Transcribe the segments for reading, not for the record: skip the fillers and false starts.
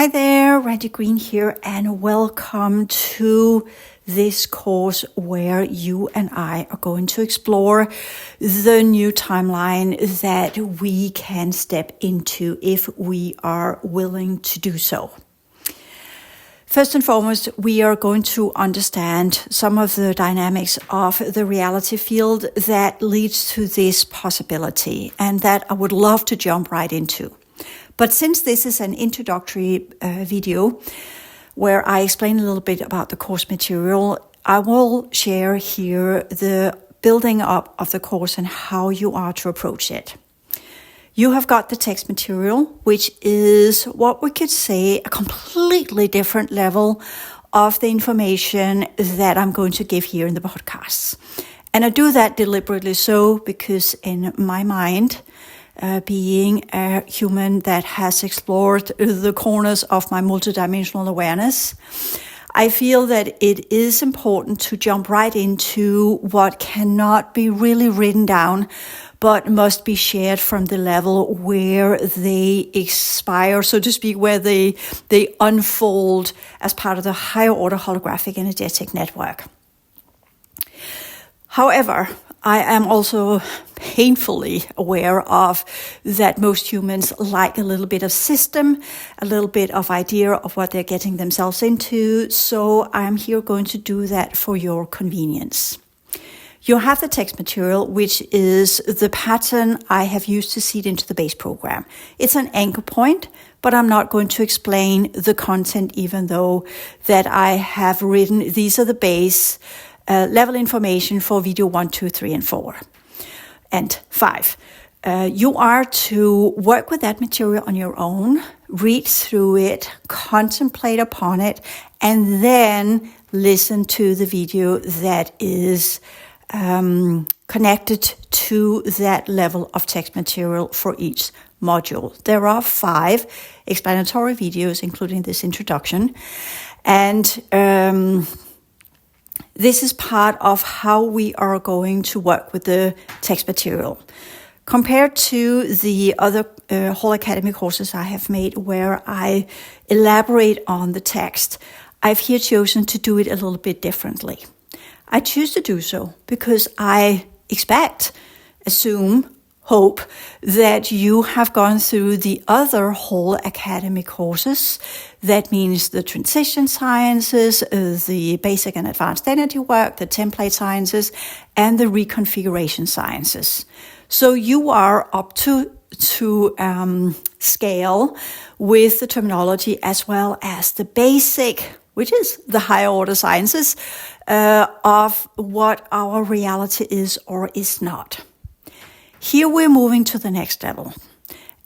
Hi there, Randy Green here, and welcome to this course where you and I are going to explore the new timeline that we can step into if we are willing to do so. First and foremost, we are going to understand some of the dynamics of the reality field that leads to this possibility, and that I would love to jump right into. But since this is an introductory video where I explain a little bit about the course material, I will share here the building up of the course and how you are to approach it. You have got the text material, which is what we could say a completely different level of the information that I'm going to give here in the podcasts. And I do that deliberately so because in my mind, being a human that has explored the corners of my multidimensional awareness, I feel that it is important to jump right into what cannot be really written down, but must be shared from the level where they expire, so to speak, where they unfold as part of the higher order holographic energetic network. However, I am also painfully aware of that most humans like a little bit of system, a little bit of idea of what they're getting themselves into. So I'm here going to do that for your convenience. You have the text material, which is the pattern I have used to seed into the base program. It's an anchor point, but I'm not going to explain the content, even though that I have written, these are the base level information for video 1, 2, 3, and 4, and 5. You are to work with that material on your own, read through it, contemplate upon it, and then listen to the video that is connected to that level of text material for each module. There are 5 explanatory videos, including this introduction, and this is part of how we are going to work with the text material. Compared to the other whole academy courses I have made where I elaborate on the text, I've here chosen to do it a little bit differently. I choose to do so because I assume, hope that you have gone through the other whole academy courses. That means the transition sciences, the basic and advanced energy work, the template sciences, and the reconfiguration sciences. So you are up to scale with the terminology as well as the basic, which is the higher order sciences, of what our reality is or is not. Here we're moving to the next level.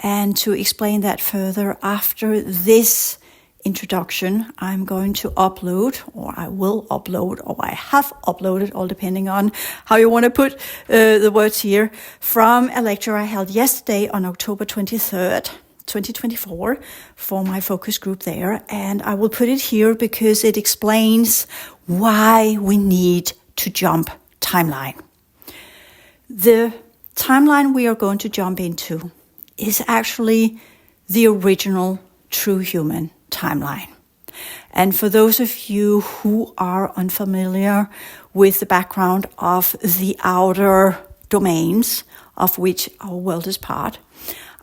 And to explain that further, after this introduction, I'm going to upload, or I will upload, or I have uploaded, all depending on how you want to put the words here, from a lecture I held yesterday on October 23rd, 2024, for my focus group there. And I will put it here because it explains why we need to jump timeline. The timeline we are going to jump into is actually the original true human timeline. And for those of you who are unfamiliar with the background of the outer domains of which our world is part,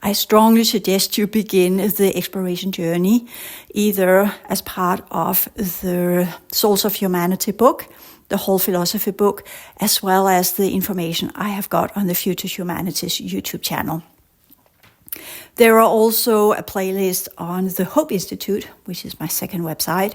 I strongly suggest you begin the exploration journey either as part of the Souls of Humanity book, the whole philosophy book, as well as the information I have got on the Future Humanities YouTube channel. There are also a playlist on the Hope Institute, which is my second website,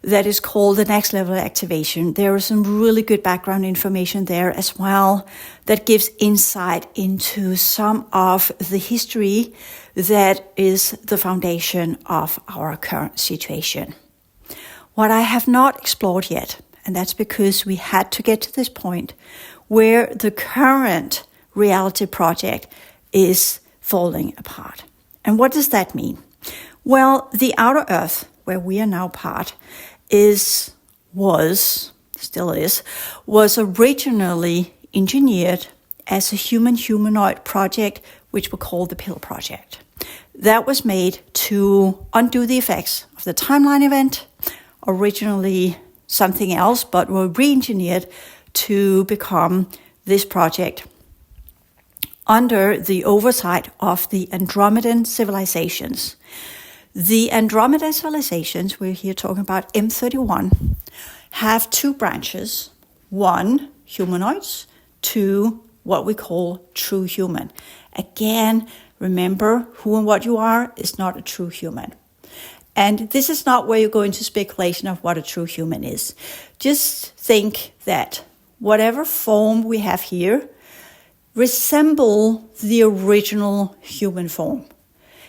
that is called The Next Level Activation. There is some really good background information there as well that gives insight into some of the history that is the foundation of our current situation. What I have not explored yet, and that's because we had to get to this point where the current reality project is falling apart. And what does that mean? Well, the outer earth, where we are now part, was originally engineered as a human-humanoid project, which we call the Pill Project. that was made to undo the effects of the timeline event, originally something else, but were re-engineered to become this project under the oversight of the Andromedan civilizations. The Andromedan civilizations, we're here talking about M31, have two branches. One, humanoids. Two, what we call true human. Again, remember, who and what you are is not a true human. And this is not where you go into speculation of what a true human is. Just think that whatever form we have here resemble the original human form,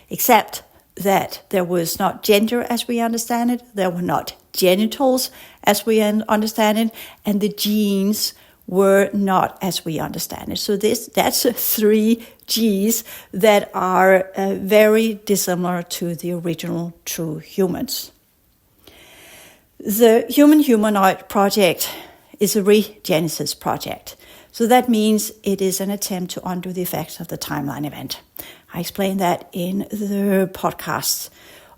except that there was not gender as we understand it, there were not genitals as we understand it, and the genes were not as we understand it. So that's 3 G's that are very dissimilar to the original true humans. The Human Humanoid Project is a regenesis project. So that means it is an attempt to undo the effects of the timeline event. I explained that in the podcast,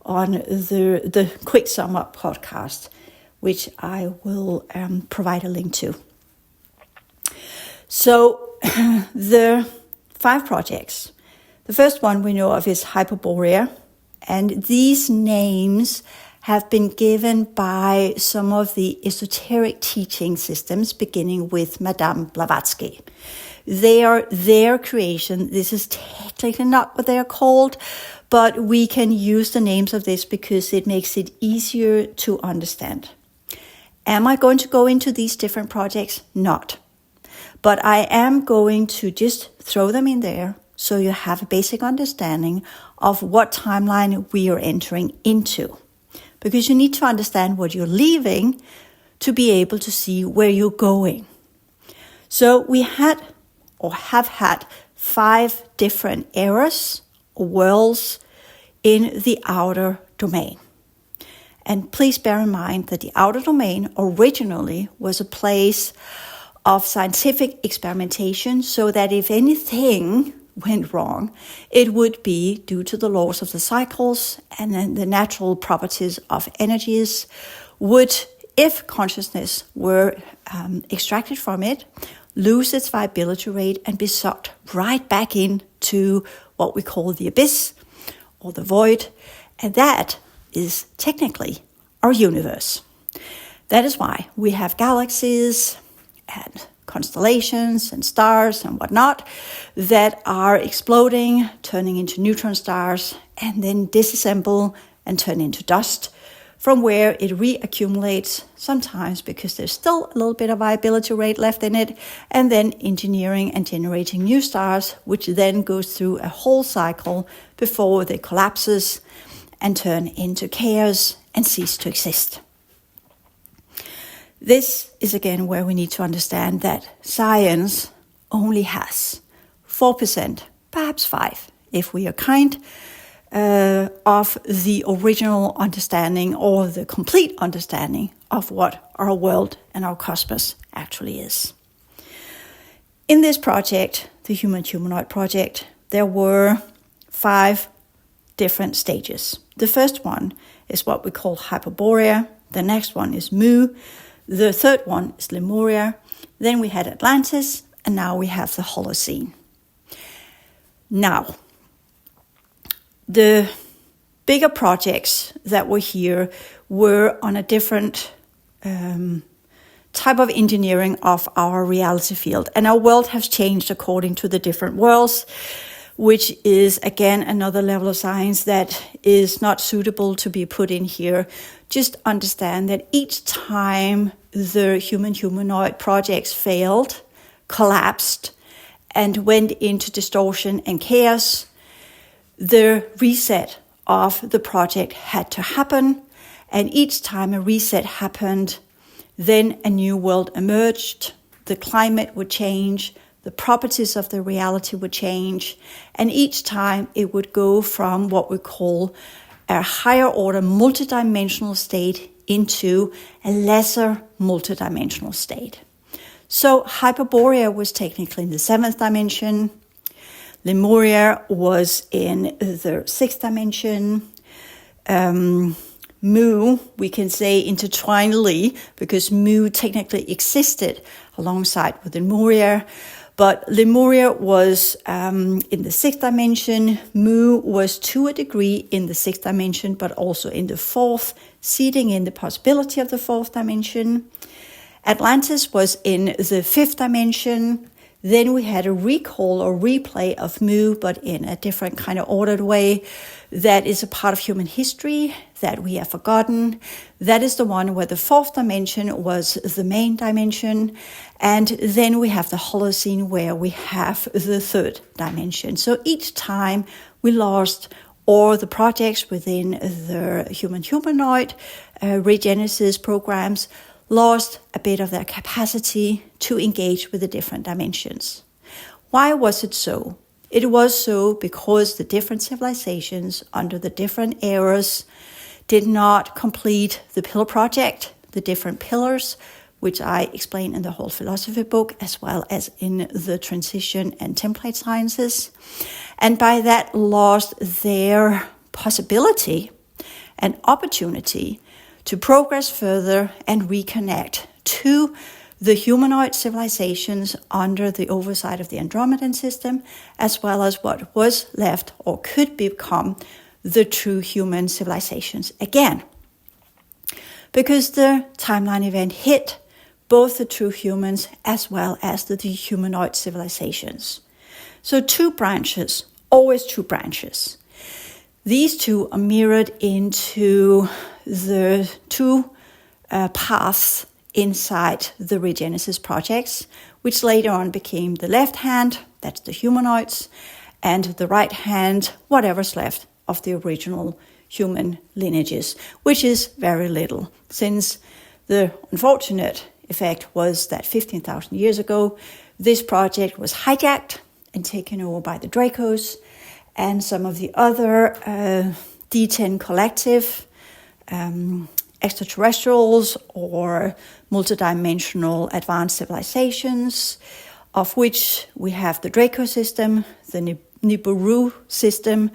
on the Quick Sum Up podcast, which I will provide a link to. So the 5 projects. The first one we know of is Hyperborea, and these names have been given by some of the esoteric teaching systems, beginning with Madame Blavatsky. They are their creation. This is technically not what they are called, but we can use the names of this because it makes it easier to understand. Am I going to go into these different projects? Not. But I am going to just throw them in there so you have a basic understanding of what timeline we are entering into. Because you need to understand what you're leaving to be able to see where you're going. So we had or have had 5 different eras or worlds in the outer domain. And please bear in mind that the outer domain originally was a place of scientific experimentation, so that if anything went wrong, it would be due to the laws of the cycles and then the natural properties of energies would, if consciousness were extracted from it, lose its viability rate and be sucked right back into what we call the abyss or the void. And that is technically our universe. That is why we have galaxies and constellations and stars and whatnot that are exploding, turning into neutron stars, and then disassemble and turn into dust, from where it reaccumulates, sometimes because there's still a little bit of viability rate left in it, and then engineering and generating new stars, which then goes through a whole cycle before they collapses and turn into chaos and cease to exist. This is again where we need to understand that science only has 4%, perhaps 5%, if we are kind, of the original understanding or the complete understanding of what our world and our cosmos actually is. In this project, the Human Humanoid Project, there were 5 different stages. The first one is what we call Hyperborea. The next one is Mu. The third one is Lemuria. Then we had Atlantis, and now we have the Holocene. Now, the bigger projects that were here were on a different type of engineering of our reality field. And our world has changed according to the different worlds, which is, again, another level of science that is not suitable to be put in here. Just understand that each time the Human Humanoid projects failed, collapsed, and went into distortion and chaos, the reset of the project had to happen. And each time a reset happened, then a new world emerged. The climate would change. The properties of the reality would change. And each time it would go from what we call a higher order multidimensional state into a lesser multidimensional state. So Hyperborea was technically in the 7th dimension. Lemuria was in the sixth dimension. Mu, we can say intertwinedly, because Mu technically existed alongside with Lemuria. But Lemuria was in the sixth dimension. Mu was to a degree in the sixth dimension, but also in the fourth, seeding in the possibility of the fourth dimension. Atlantis was in the fifth dimension. Then we had a recall or replay of Mu, but in a different kind of ordered way. That is a part of human history that we have forgotten. That is the one where the fourth dimension was the main dimension. And then we have the Holocene where we have the third dimension. So each time we lost, or the projects within the humanoid regenesis programs lost a bit of their capacity to engage with the different dimensions. Why was it so? It was so because the different civilizations under the different eras did not complete the pillar project, the different pillars, which I explain in the whole philosophy book, as well as in the transition and template sciences. And by that lost their possibility and opportunity to progress further and reconnect to the humanoid civilizations under the oversight of the Andromedan system, as well as what was left or could become the true human civilizations again. Because the timeline event hit both the true humans as well as the humanoid civilizations. So two branches, always two branches. These two are mirrored into the two paths inside the Regenesis projects, which later on became the left hand, that's the humanoids, and the right hand, whatever's left of the original human lineages, which is very little, since the unfortunate effect was that 15,000 years ago, this project was hijacked and taken over by the Dracos and some of the other D10 collective extraterrestrials or multidimensional advanced civilizations, of which we have the Draco system, the Nibiru system,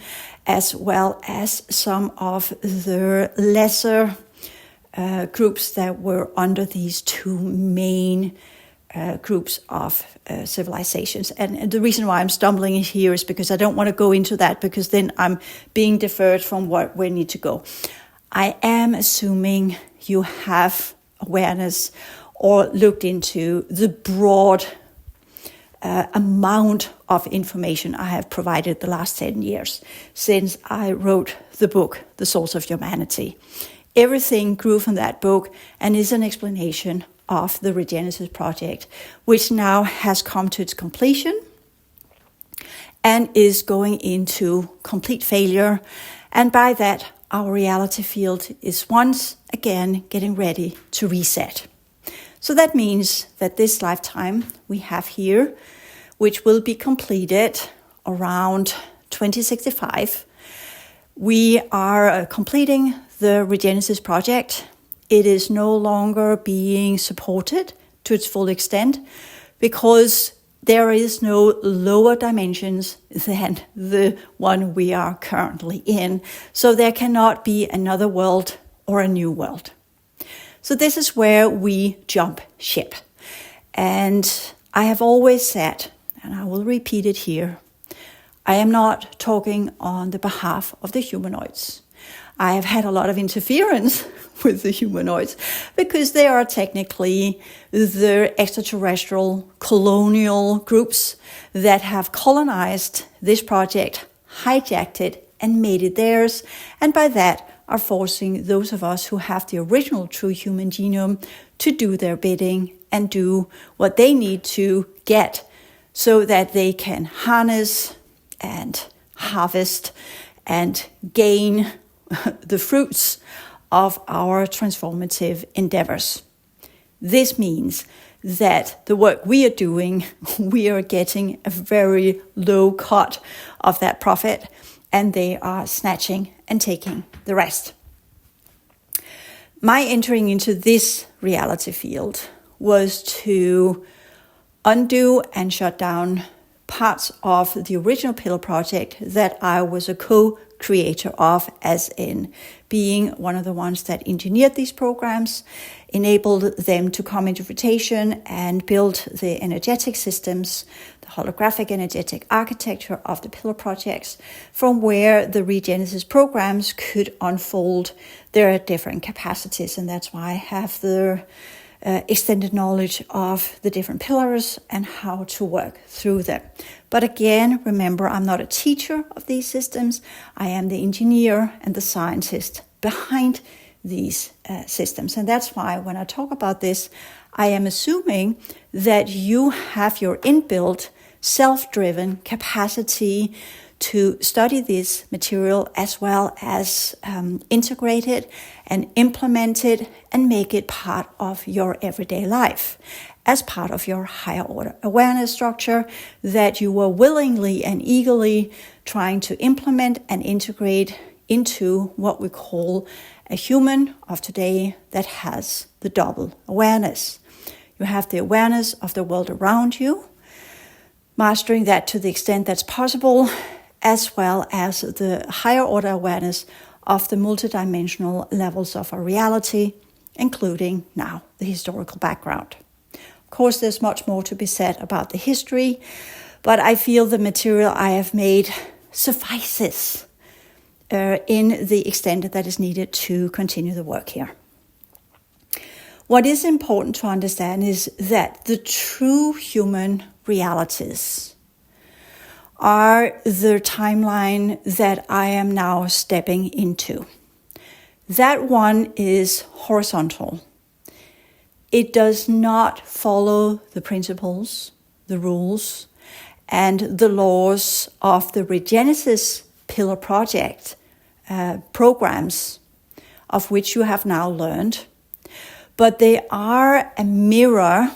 as well as some of the lesser groups that were under these two main groups of civilizations. And the reason why I'm stumbling here is because I don't want to go into that, because then I'm being deferred from where we need to go. I am assuming you have awareness or looked into the broad amount of information I have provided the last 10 years since I wrote the book, The Source of Humanity. Everything grew from that book and is an explanation of the Regenesis project, which now has come to its completion and is going into complete failure. And by that, our reality field is once again getting ready to reset. So that means that this lifetime we have here, which will be completed around 2065, we are completing the Regenesis project. It is no longer being supported to its full extent because there is no lower dimensions than the one we are currently in. So there cannot be another world or a new world. So this is where we jump ship. And I have always said, and I will repeat it here, I am not talking on the behalf of the humanoids. I have had a lot of interference with the humanoids because they are technically the extraterrestrial colonial groups that have colonized this project, hijacked it, and made it theirs, and by that are forcing those of us who have the original true human genome to do their bidding and do what they need to get so that they can harness and harvest and gain the fruits of our transformative endeavors. This means that the work we are doing, we are getting a very low cut of that profit, and they are snatching and taking the rest. My entering into this reality field was to undo and shut down parts of the original Pillar project that I was a co-creator of, as in being one of the ones that engineered these programs, enabled them to come into fruition, and built the energetic systems, the holographic energetic architecture of the Pillar projects, from where the Regenesis programs could unfold their different capacities. And that's why I have the extended knowledge of the different pillars and how to work through them. But again, remember, I'm not a teacher of these systems. I am the engineer and the scientist behind these systems. And that's why when I talk about this, I am assuming that you have your inbuilt, self-driven capacity to study this material, as well as integrate it and implement it and make it part of your everyday life, as part of your higher order awareness structure that you were willingly and eagerly trying to implement and integrate into what we call a human of today that has the double awareness. You have the awareness of the world around you, mastering that to the extent that's possible, as well as the higher order awareness of the multidimensional levels of our reality, including now the historical background. Of course, there's much more to be said about the history, but I feel the material I have made suffices in the extent that is needed to continue the work here. What is important to understand is that the true human realities are the timeline that I am now stepping into. That one is horizontal. It does not follow the principles, the rules, and the laws of the Regenesis Pillar project programs, of which you have now learned, but they are a mirror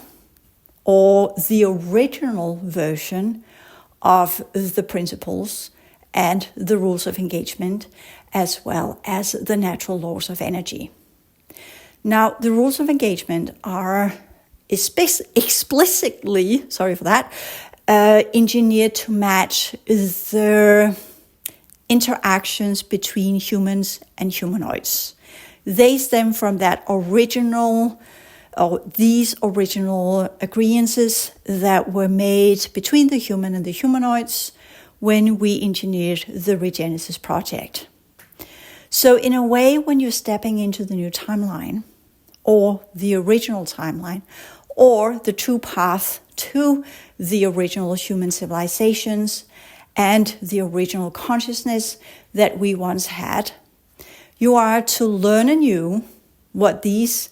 or the original version of the principles and the rules of engagement, as well as the natural laws of energy. Now, the rules of engagement are explicitly, engineered to match the interactions between humans and humanoids. They stem from that these original agreements that were made between the human and the humanoids when we engineered the Regenesis project. So in a way, when you're stepping into the new timeline, or the original timeline, or the true path to the original human civilizations and the original consciousness that we once had, you are to learn anew what these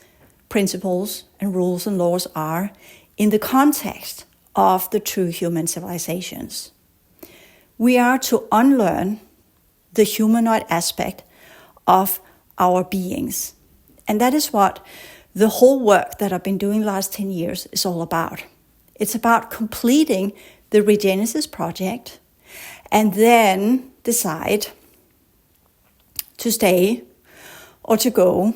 principles and rules and laws are in the context of the true human civilizations. We are to unlearn the humanoid aspect of our beings. And that is what the whole work that I've been doing the last 10 years is all about. It's about completing the Regenesis project and then decide to stay or to go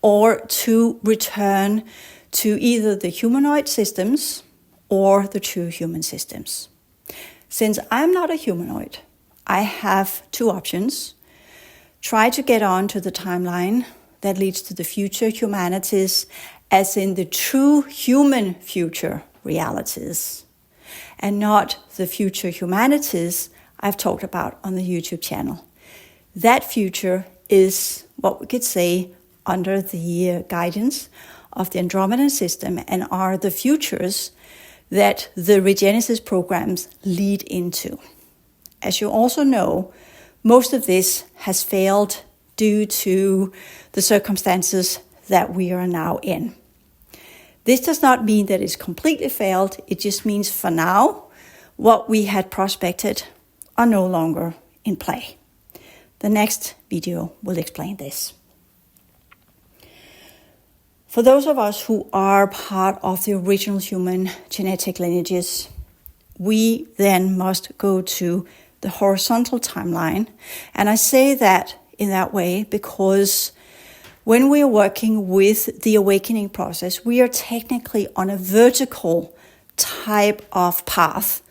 or to return to either the humanoid systems or the true human systems. Since I'm not a humanoid, I have two options. Try to get on to the timeline that leads to the future humanities, as in the true human future realities, and not the future humanities I've talked about on the YouTube channel. That future is what we could say under the guidance of the Andromedan system, and are the futures that the Regenesis programs lead into. As you also know, most of this has failed due to the circumstances that we are now in. This does not mean that it's completely failed. It just means for now, what we had prospected are no longer in play. The next video will explain this. For those of us who are part of the original human genetic lineages, we then must go to the horizontal timeline. And I say that in that way because when we are working with the awakening process, we are technically on a vertical type of path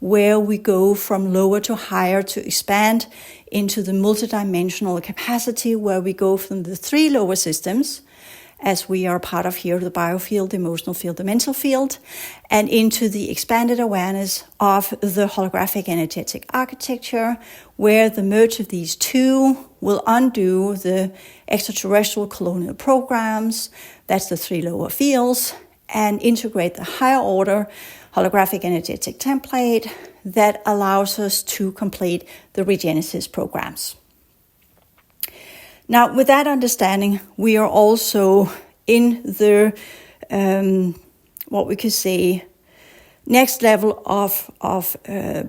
where we go from lower to higher to expand into the multidimensional capacity, where we go from the 3 lower systems, as we are part of here, the biofield, the emotional field, the mental field, and into the expanded awareness of the holographic energetic architecture, where the merge of these 2 will undo the extraterrestrial colonial programs, that's the 3 lower fields, and integrate the higher order holographic energetic template that allows us to complete the regenesis programs. Now, with that understanding, we are also in the, what we could say, next level of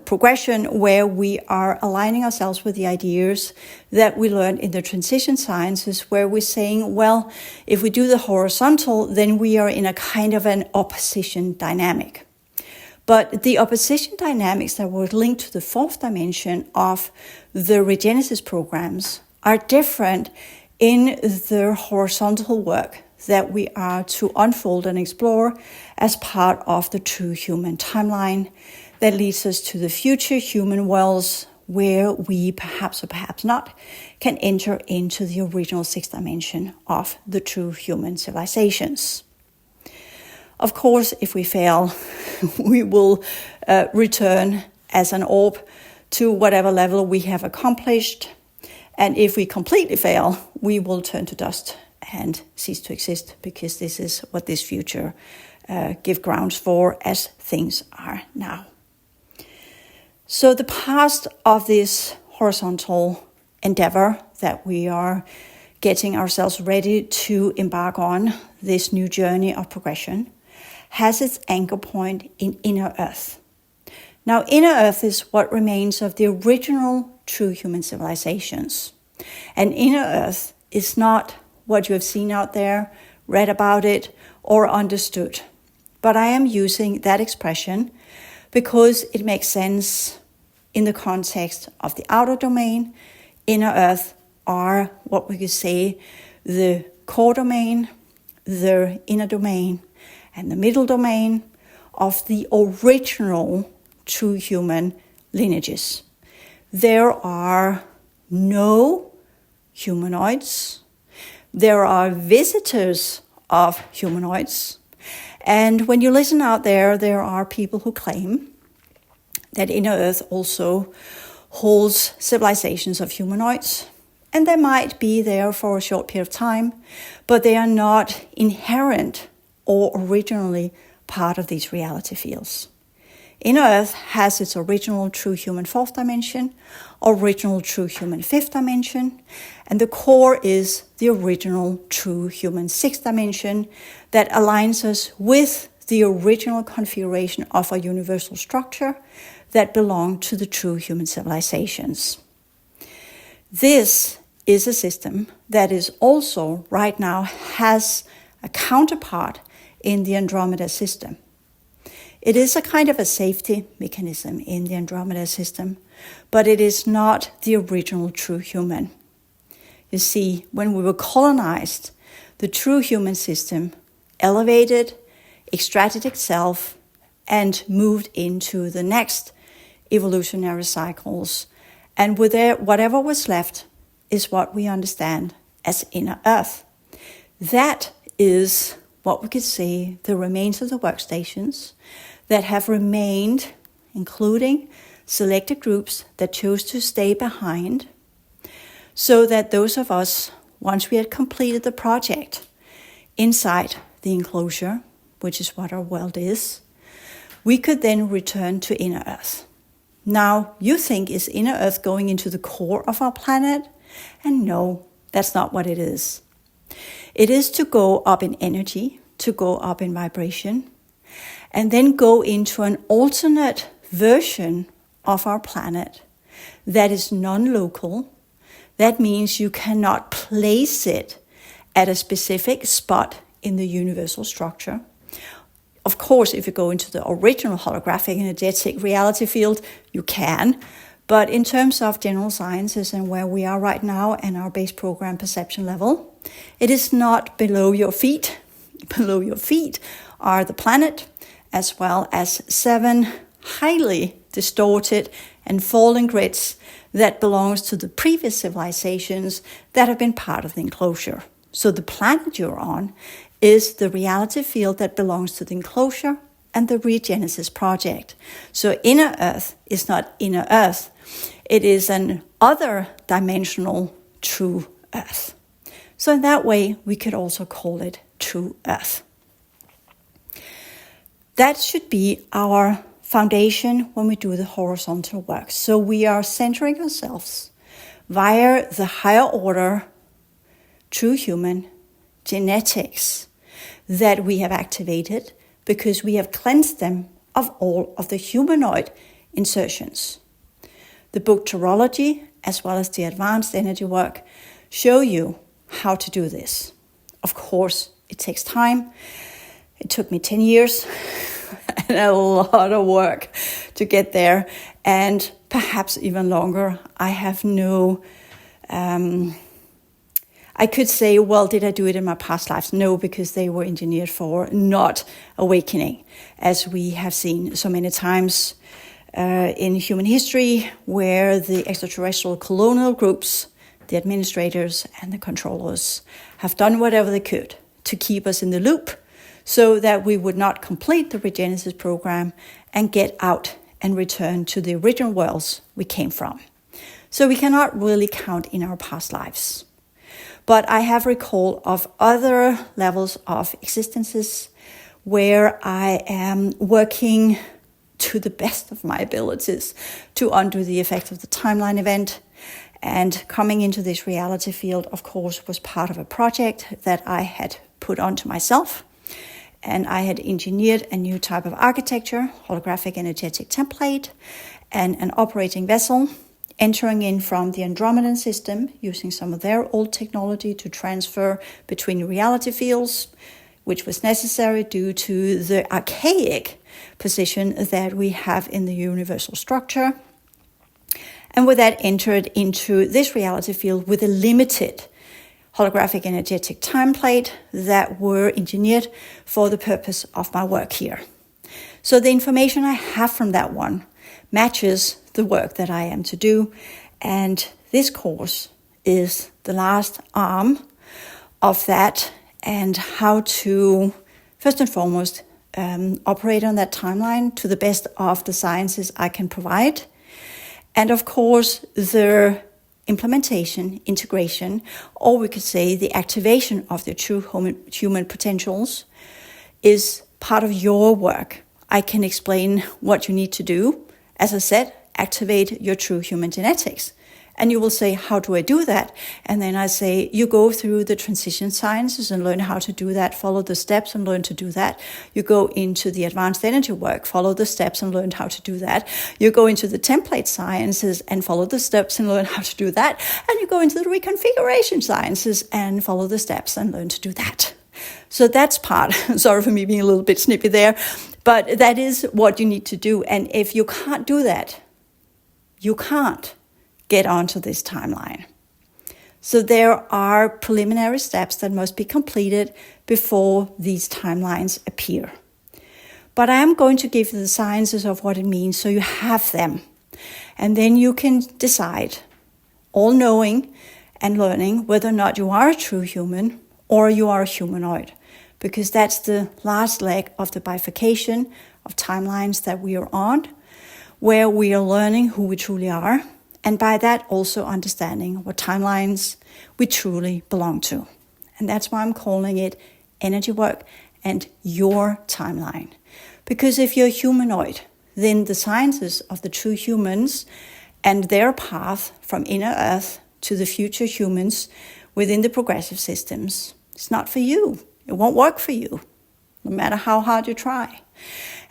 progression, where we are aligning ourselves with the ideas that we learned in the transition sciences, where we're saying, well, if we do the horizontal, then we are in a kind of an opposition dynamic. But the opposition dynamics that were linked to the 4th dimension of the regenesis programs are different in the horizontal work that we are to unfold and explore as part of the true human timeline that leads us to the future human worlds, where we perhaps or perhaps not can enter into the original 6th dimension of the true human civilizations. Of course, if we fail, we will return as an orb to whatever level we have accomplished. And if we completely fail, we will turn to dust and cease to exist, because this is what this future give grounds for as things are now. So the past of this horizontal endeavor that we are getting ourselves ready to embark on, this new journey of progression, has its anchor point in inner earth. Now, inner earth is what remains of the original true human civilizations. And inner earth is not what you have seen out there, read about it, or understood. But I am using that expression because it makes sense in the context of the outer domain. Inner earth are what we could say the core domain, the inner domain, and the middle domain of the original true human lineages. There are no humanoids. There are visitors of humanoids. And when you listen out there, there are people who claim that inner earth also holds civilizations of humanoids. And they might be there for a short period of time, but they are not inherent or originally part of these reality fields. Inner earth has its original true human 4th dimension, original true human 5th dimension, and the core is the original true human 6th dimension that aligns us with the original configuration of a universal structure that belonged to the true human civilizations. This is a system that is also right now has a counterpart in the Andromeda system. It is a kind of a safety mechanism in the Andromeda system, but it is not the original true human. You see, when we were colonized, the true human system elevated, extracted itself, and moved into the next evolutionary cycles. And with it, whatever was left is what we understand as inner earth. That is what we could say the remains of the workstations that have remained, including selected groups that chose to stay behind, so that those of us, once we had completed the project inside the enclosure, which is what our world is, we could then return to inner earth. Now, you think, is inner earth going into the core of our planet? And no, that's not what it is. It is to go up in energy, to go up in vibration, and then go into an alternate version of our planet that is non-local. That means you cannot place it at a specific spot in the universal structure. Of course, if you go into the original holographic energetic reality field, you can. But in terms of general sciences and where we are right now and our base program perception level, it is not below your feet. Below your feet are the planet, as well as 7 highly distorted, and fallen grids that belongs to the previous civilizations that have been part of the enclosure. So the planet you're on is the reality field that belongs to the enclosure and the Regenesis project. So inner Earth is not inner Earth. It is an other dimensional true Earth. So in that way, we could also call it true Earth. That should be our foundation when we do the horizontal work. So we are centering ourselves via the higher order, true human genetics that we have activated because we have cleansed them of all of the humanoid insertions. The book Tarology, as well as the advanced energy work, show you how to do this. Of course, it takes time. It took me 10 years and a lot of work to get there, and perhaps even longer. I have no... I could say, well, did I do it in my past lives? No, because they were engineered for not awakening, as we have seen so many times in human history, where the extraterrestrial colonial groups, the administrators and the controllers, have done whatever they could to keep us in the loop so that we would not complete the Regenesis program and get out and return to the original worlds we came from. So we cannot really count in our past lives. But I have recall of other levels of existences where I am working to the best of my abilities to undo the effect of the timeline event. And coming into this reality field, of course, was part of a project that I had put onto myself. And I had engineered a new type of architecture, holographic energetic template, and an operating vessel, entering in from the Andromedan system, using some of their old technology to transfer between reality fields, which was necessary due to the archaic position that we have in the universal structure. And with that, entered into this reality field with a limited holographic energetic template that were engineered for the purpose of my work here. So the information I have from that one matches the work that I am to do. And this course is the last arm of that, and how to, first and foremost, operate on that timeline to the best of the sciences I can provide. And of course, the implementation, integration, or we could say the activation of the true human potentials is part of your work. I can explain what you need to do. As I said, activate your true human genetics. And you will say, how do I do that? And then I say, you go through the transition sciences and learn how to do that, follow the steps and learn to do that. You go into the advanced energy work, follow the steps and learn how to do that. You go into the template sciences and follow the steps and learn how to do that. And you go into the reconfiguration sciences and follow the steps and learn to do that. So that's part, sorry for me being a little bit snippy there, but that is what you need to do. And if you can't do that, you can't get onto this timeline. So there are preliminary steps that must be completed before these timelines appear. But I am going to give you the sciences of what it means so you have them. And then you can decide, all knowing and learning, whether or not you are a true human or you are a humanoid. Because that's the last leg of the bifurcation of timelines that we are on, where we are learning who we truly are, and by that also understanding what timelines we truly belong to. And that's why I'm calling it energy work and your timeline. Because if you're humanoid, then the sciences of the true humans and their path from inner Earth to the future humans within the progressive systems, it's not for you. It won't work for you, no matter how hard you try.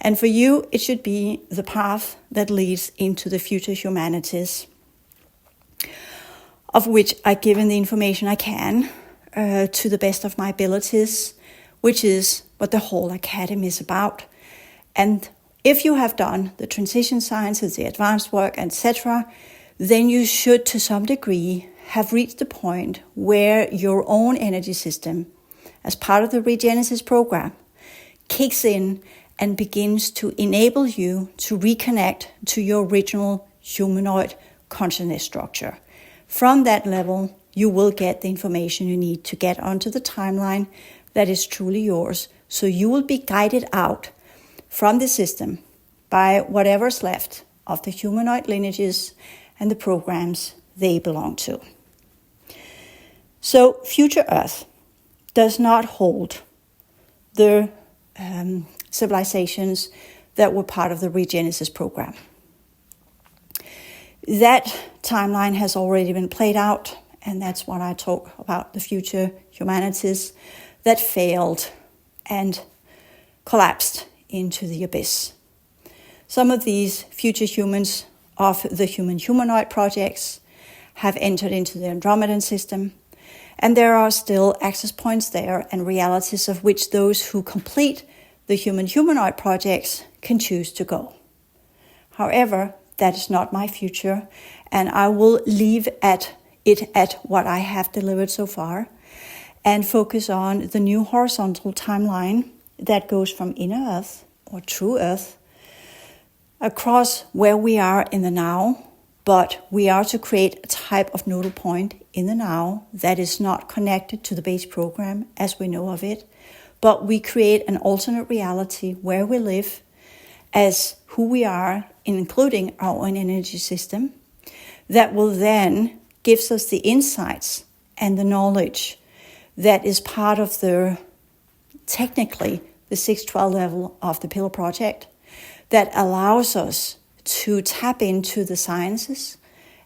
And for you, it should be the path that leads into the future humanities, of which I've given the information I can to the best of my abilities, which is what the whole academy is about. And if you have done the transition sciences, the advanced work, etc., then you should, to some degree, have reached the point where your own energy system, as part of the Regenesis program, kicks in and begins to enable you to reconnect to your original humanoid consciousness structure. From that level, you will get the information you need to get onto the timeline that is truly yours. So you will be guided out from the system by whatever's left of the humanoid lineages and the programs they belong to. So future Earth does not hold the civilizations that were part of the Regenesis program. That timeline has already been played out, and that's what I talk about, the future humanities that failed and collapsed into the abyss. Some of these future humans of the human-humanoid projects have entered into the Andromedan system, and there are still access points there and realities of which those who complete the human-humanoid projects can choose to go. However, that is not my future, and I will leave it at what I have delivered so far and focus on the new horizontal timeline that goes from inner Earth or true Earth across where we are in the now, but we are to create a type of nodal point in the now that is not connected to the base program as we know of it, but we create an alternate reality where we live as who we are, including our own energy system, that will then gives us the insights and the knowledge that is part of technically the 612 level of the Pillar Project, that allows us to tap into the sciences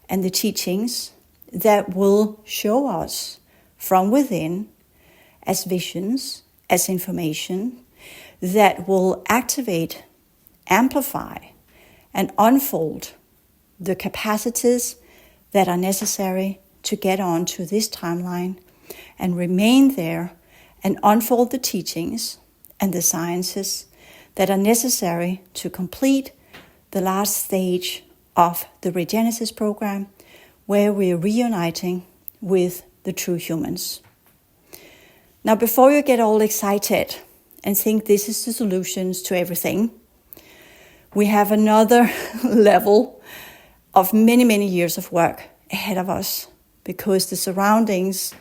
and the teachings that will show us from within as visions, as information, that will activate, amplify, and unfold the capacities that are necessary to get onto this timeline and remain there and unfold the teachings and the sciences that are necessary to complete the last stage of the Regenesis program, where we are reuniting with the true humans. Now, before you get all excited and think this is the solutions to everything, we have another level of many, many years of work ahead of us, because the surroundings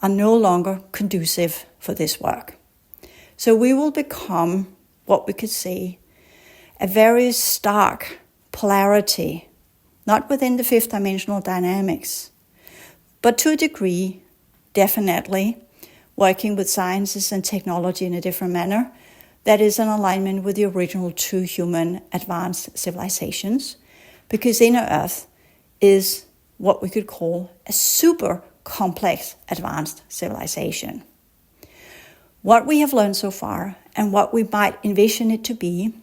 are no longer conducive for this work. So we will become what we could say a very stark polarity, not within the fifth dimensional dynamics, but to a degree, definitely, working with sciences and technology in a different manner that is in alignment with the original true human advanced civilizations, because inner Earth is what we could call a super complex advanced civilization. What we have learned so far and what we might envision it to be,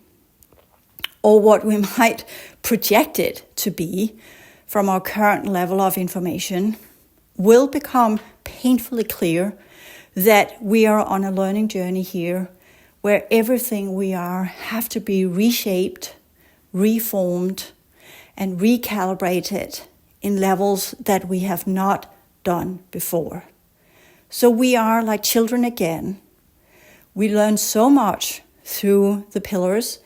or what we might project it to be from our current level of information, will become painfully clear that we are on a learning journey here where everything we are have to be reshaped, reformed, and recalibrated in levels that we have not done before. So we are like children again. We learn so much through the pillars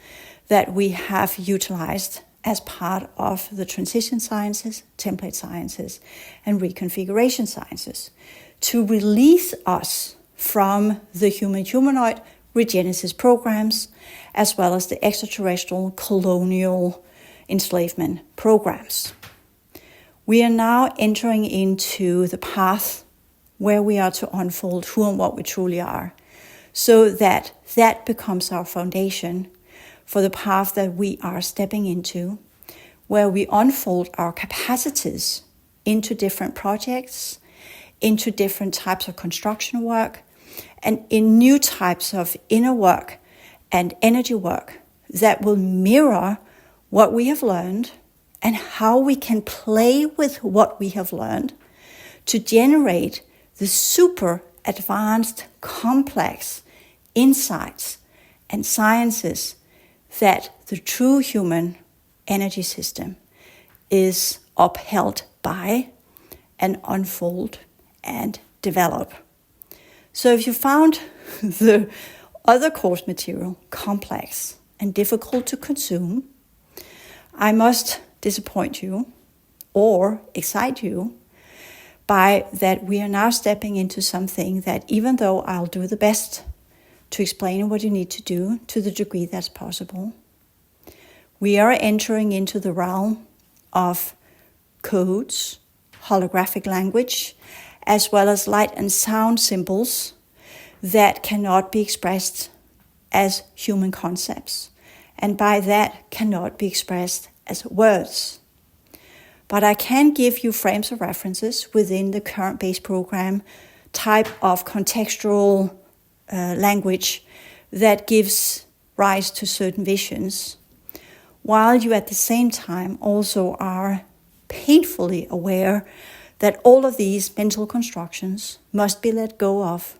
that we have utilized as part of the transition sciences, template sciences, and reconfiguration sciences to release us from the human-humanoid regenesis programs, as well as the extraterrestrial colonial enslavement programs. We are now entering into the path where we are to unfold who and what we truly are, so that becomes our foundation for the path that we are stepping into, where we unfold our capacities into different projects, into different types of construction work, and in new types of inner work and energy work that will mirror what we have learned and how we can play with what we have learned to generate the super advanced, complex insights and sciences that the true human energy system is upheld by and unfold and develop. So if you found the other course material complex and difficult to consume, I must disappoint you or excite you by that we are now stepping into something that, even though I'll do the best to explain what you need to do to the degree that's possible, we are entering into the realm of codes, holographic language, as well as light and sound symbols that cannot be expressed as human concepts, and by that cannot be expressed as words. But I can give you frames of references within the current base program type of contextual language that gives rise to certain visions, while you at the same time also are painfully aware that all of these mental constructions must be let go of,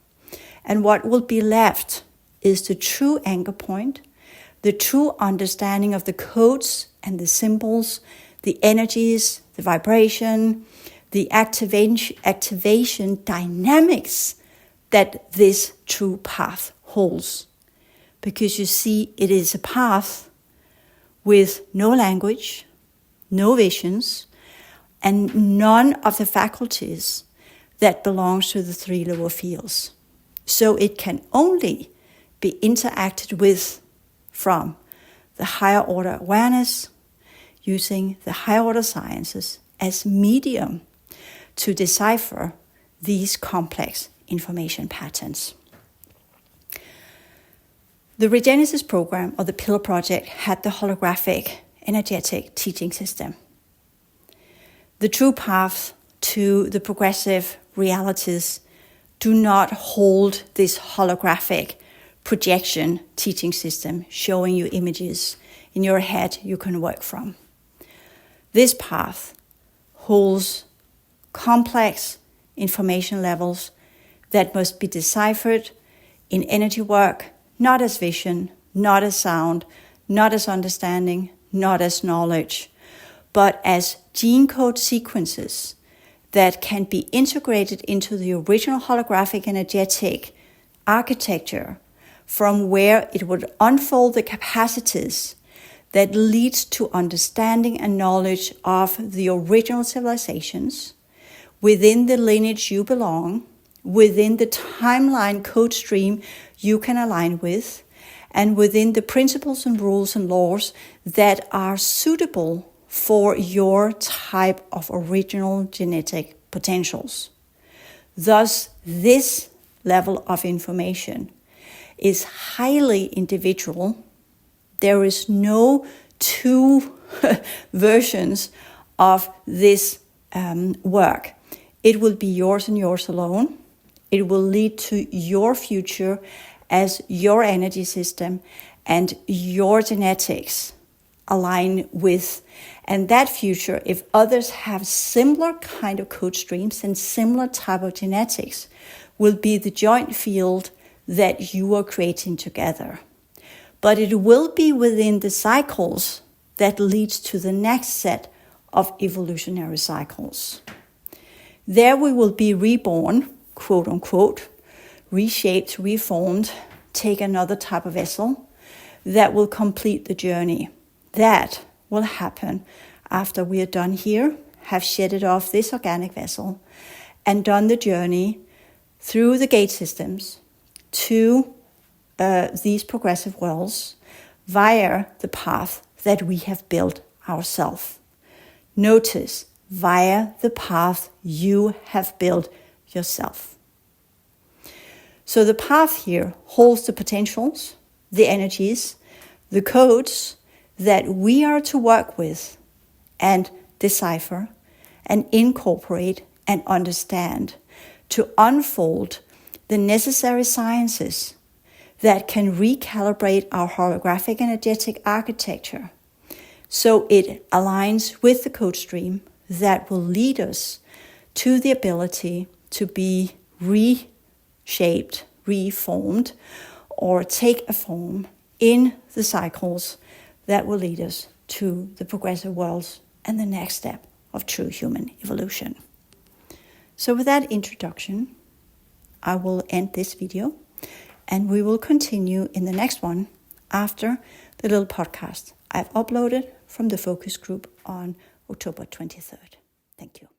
and what will be left is the true anchor point, the true understanding of the codes and the symbols, the energies, the vibration, the activation dynamics that this true path holds. Because you see, it is a path with no language, no visions, and none of the faculties that belongs to the three lower fields. So it can only be interacted with from the higher order awareness, using the higher order sciences as medium to decipher these complex information patterns. The Regenesis program, or the Pillar project, had the holographic energetic teaching system. The true path to the progressive realities do not hold this holographic projection teaching system showing you images in your head you can work from. This path holds complex information levels that must be deciphered in energy work, not as vision, not as sound, not as understanding, not as knowledge, but as gene code sequences that can be integrated into the original holographic energetic architecture, from where it would unfold the capacities that leads to understanding and knowledge of the original civilizations within the lineage you belong, within the timeline code stream you can align with, and within the principles and rules and laws that are suitable for your type of original genetic potentials. Thus, this level of information is highly individual. There is no two versions of this work. It will be yours and yours alone. It will lead to your future as your energy system and your genetics align with. And that future, if others have similar kind of code streams and similar type of genetics, will be the joint field that you are creating together. But it will be within the cycles that leads to the next set of evolutionary cycles. There we will be reborn, quote unquote, reshaped, reformed, take another type of vessel that will complete the journey. That will happen after we are done here, have shedded off this organic vessel, and done the journey through the gate systems to these progressive worlds via the path that we have built ourselves. Notice, via the path you have built yourself. So the path here holds the potentials, the energies, the codes that we are to work with and decipher and incorporate and understand to unfold the necessary sciences that can recalibrate our holographic energetic architecture so it aligns with the code stream that will lead us to the ability to be reshaped, reformed, or take a form in the cycles that will lead us to the progressive worlds and the next step of true human evolution. So with that introduction, I will end this video And we will continue in the next one after the little podcast I've uploaded from the focus group on October 23rd. Thank you.